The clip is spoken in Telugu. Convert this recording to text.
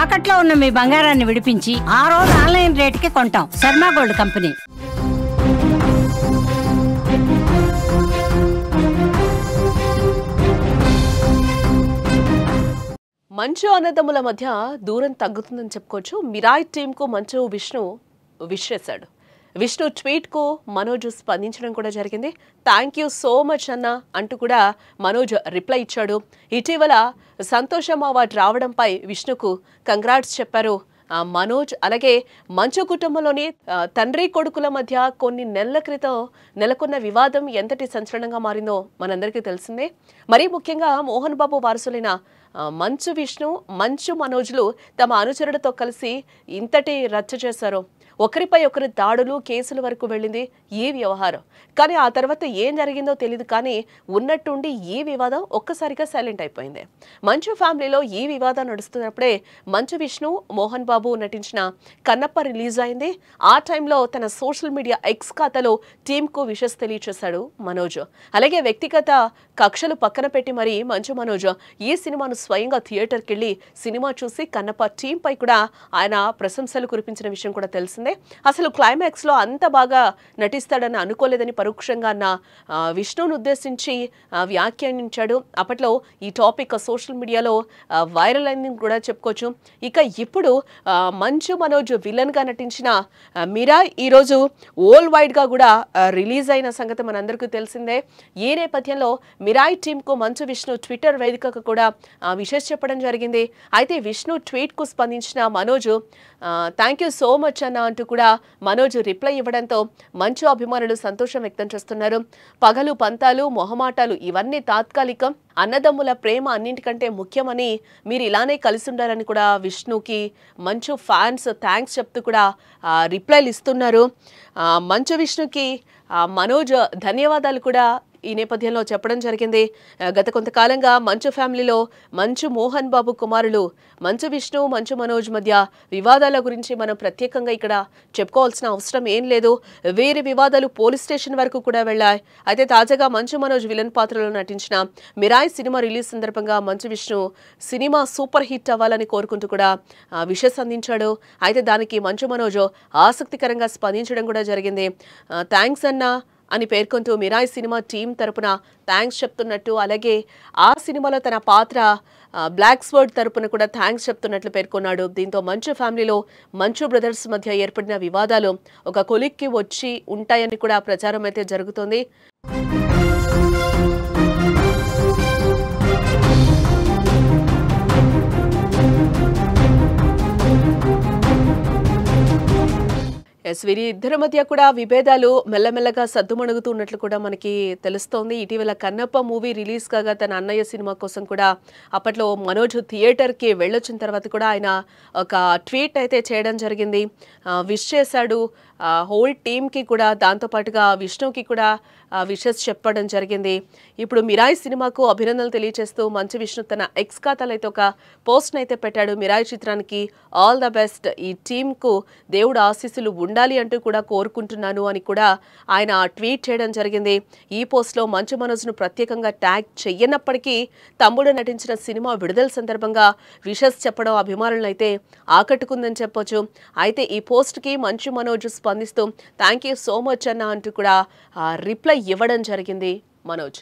తాకట్లో ఉన్న మీ బంగారాన్ని విడిపించి ఆ రోజు ఆన్లైన్ రేటుకి కొంటాం. Sharma gold company. మంచు అన్నదమ్ముల మధ్య దూరం తగ్గుతుందని చెప్పుకోవచ్చు. మిరాయ్ టీంకు మంచు విష్ణు విష్ చేశాడు. విష్ణు ట్వీట్కు మనోజ్ స్పందించడం కూడా జరిగింది. థ్యాంక్ యూ సో మచ్ అన్న అంటూ కూడా మనోజ్ రిప్లై ఇచ్చాడు. ఇటీవల సంతోషం అవార్డు రావడంపై విష్ణుకు కంగ్రాట్స్ చెప్పారు మనోజ్. అలాగే మంచు కుటుంబంలోని తండ్రి కొడుకుల మధ్య కొన్ని నెలల క్రితం నెలకొన్న వివాదం ఎంతటి సంచలనంగా మారిందో మనందరికీ తెలిసిందే. మరీ ముఖ్యంగా మోహన్ బాబు వారసులైన మంచు విష్ణు, మంచు మనోజ్లు తమ అనుచరులతో కలిసి ఇంతటి రచ్చ చేశారు. ఒకరిపై ఒకరి దాడులు, కేసుల వరకు వెళ్ళింది ఈ వ్యవహారం. కానీ ఆ తర్వాత ఏం జరిగిందో తెలియదు. కానీ ఉన్నట్టుండి ఈ వివాదం ఒక్కసారిగా సైలెంట్ అయిపోయింది. మంచు ఫ్యామిలీలో ఈ వివాదం నడుస్తున్నప్పుడే మంచు విష్ణు, మోహన్ బాబు నటించిన కన్నప్ప రిలీజ్ అయింది. ఆ టైంలో తన సోషల్ మీడియా ఎక్స్ ఖాతాలో టీంకు విషెస్ తెలియచేశాడు మనోజ్. అలాగే వ్యక్తిగత కక్షలు పక్కన పెట్టి మరి మంచు మనోజ్ ఈ సినిమాను స్వయంగా థియేటర్కి వెళ్ళి సినిమా చూసి కన్నప్ప టీంపై కూడా ఆయన ప్రశంసలు కురిపించిన విషయం కూడా తెలిసింది. అసలు క్లైమాక్స్ లో అంత బాగా నటిస్తాడని అనుకోలేదని పరోక్షంగా అన్న విష్ణును ఉద్దేశించి వ్యాఖ్యానించాడు. అప్పట్లో ఈ టాపిక్ సోషల్ మీడియాలో వైరల్ అయింది కూడా చెప్పుకోవచ్చు. ఇక ఇప్పుడు మంచు మనోజ్ విలన్ గా నటించిన మిరాయ్ ఈరోజు వరల్డ్ వైడ్ గా కూడా రిలీజ్ అయిన సంగతి మనందరికీ తెలిసిందే. ఈ నేపథ్యంలో మిరాయ్ టీమ్ కు మంచు విష్ణు ట్విట్టర్ వేదికగా కూడా విషెస్ చెప్పడం జరిగింది. అయితే విష్ణు ట్వీట్ కు స్పందించిన Manoj thank you so much అన్న అంటూ కూడా మనోజ్ రిప్లై ఇవ్వడంతో మంచు అభిమానులు సంతోషం వ్యక్తం చేస్తున్నారు. పగలు, పంతాలు, మొహమాటాలు ఇవన్నీ తాత్కాలికం. అన్నదమ్ముల ప్రేమ అన్నింటికంటే ముఖ్యమని మీరు ఇలానే కలిసి ఉండాలని కూడా విష్ణుకి మంచు ఫ్యాన్స్ థ్యాంక్స్ చెప్తూ కూడా రిప్లైలు ఇస్తున్నారు. మంచు విష్ణుకి మనోజ్ ధన్యవాదాలు కూడా ఈ నేపథ్యంలో చెప్పడం జరిగింది. గత కొంతకాలంగా మంచు ఫ్యామిలీలో మంచు మోహన్ బాబు కుమారులు మంచు విష్ణు, మంచు మనోజ్ మధ్య వివాదాల గురించి మనం ప్రత్యేకంగా ఇక్కడ చెప్పుకోవాల్సిన అవసరం ఏం లేదు. వీరి వివాదాలు పోలీస్ స్టేషన్ వరకు కూడా వెళ్ళాయి. అయితే తాజాగా మంచు మనోజ్ విలన్ పాత్రలో నటించిన మిరాయ్ సినిమా రిలీజ్ సందర్భంగా Manchu Vishnu cinema super hit అవ్వాలని కోరుకుంటూ కూడా విషెస్ అందించాడు. అయితే దానికి మంచు మనోజ్ ఆసక్తికరంగా స్పందించడం కూడా జరిగింది. థ్యాంక్స్ అన్నా అని పేర్కొంటూ మిరాయ్ సినిమా టీం తరపున థ్యాంక్స్ చెప్తున్నట్టు, అలాగే ఆ సినిమాలో తన పాత్ర బ్లాక్ స్వర్డ్ తరపున కూడా థ్యాంక్స్ చెప్తున్నట్లు పేర్కొన్నాడు. దీంతో మంచు ఫ్యామిలీలో మంచు బ్రదర్స్ మధ్య ఏర్పడిన వివాదాలు ఒక కొలిక్కి వచ్చి ఉంటాయని కూడా ప్రచారం అయితే జరుగుతోంది. వీరి ఇద్దరి మధ్య కూడా విభేదాలు మెల్లమెల్లగా సద్దుమణుగుతున్నట్లు కూడా మనకి తెలుస్తోంది. ఇటీవల కన్నప్ప మూవీ రిలీజ్ కాగా తన అన్నయ్య సినిమా కోసం కూడా అప్పట్లో మనోజ్ థియేటర్కి వెళ్ళొచ్చిన తర్వాత కూడా ఆయన ఒక ట్వీట్ అయితే చేయడం జరిగింది. విష్ చేశాడు హోల్ టీమ్కి కూడా, దాంతోపాటుగా విష్ణుకి కూడా విషెస్ చెప్పడం జరిగింది. ఇప్పుడు మిరాయ్ సినిమాకు అభినందనలు తెలియజేస్తూ మంచు విష్ణు తన ఎక్స్ ఖాతాలో అయితే ఒక పోస్ట్ని అయితే పెట్టాడు. మిరాయ్ చిత్రానికి ఆల్ ద బెస్ట్, ఈ టీంకు దేవుడు ఆశీస్సులు ఉండాలి అంటూ కూడా కోరుకుంటున్నాను అని కూడా ఆయన ట్వీట్ చేయడం జరిగింది. ఈ పోస్ట్లో మంచు మనోజ్ను ప్రత్యేకంగా ట్యాగ్ చెయ్యనప్పటికీ తమ్ముడు నటించిన సినిమా విడుదల సందర్భంగా విషెస్ చెప్పడం అభిమానులను అయితే ఆకట్టుకుందని చెప్పొచ్చు. అయితే ఈ పోస్ట్కి మంచు మనోజ్ స్పందిస్తూ థ్యాంక్ యూ సో మచ్ అన్న అంటూ కూడా రిప్లై ఇవ్వడం జరిగింది మనోజ్.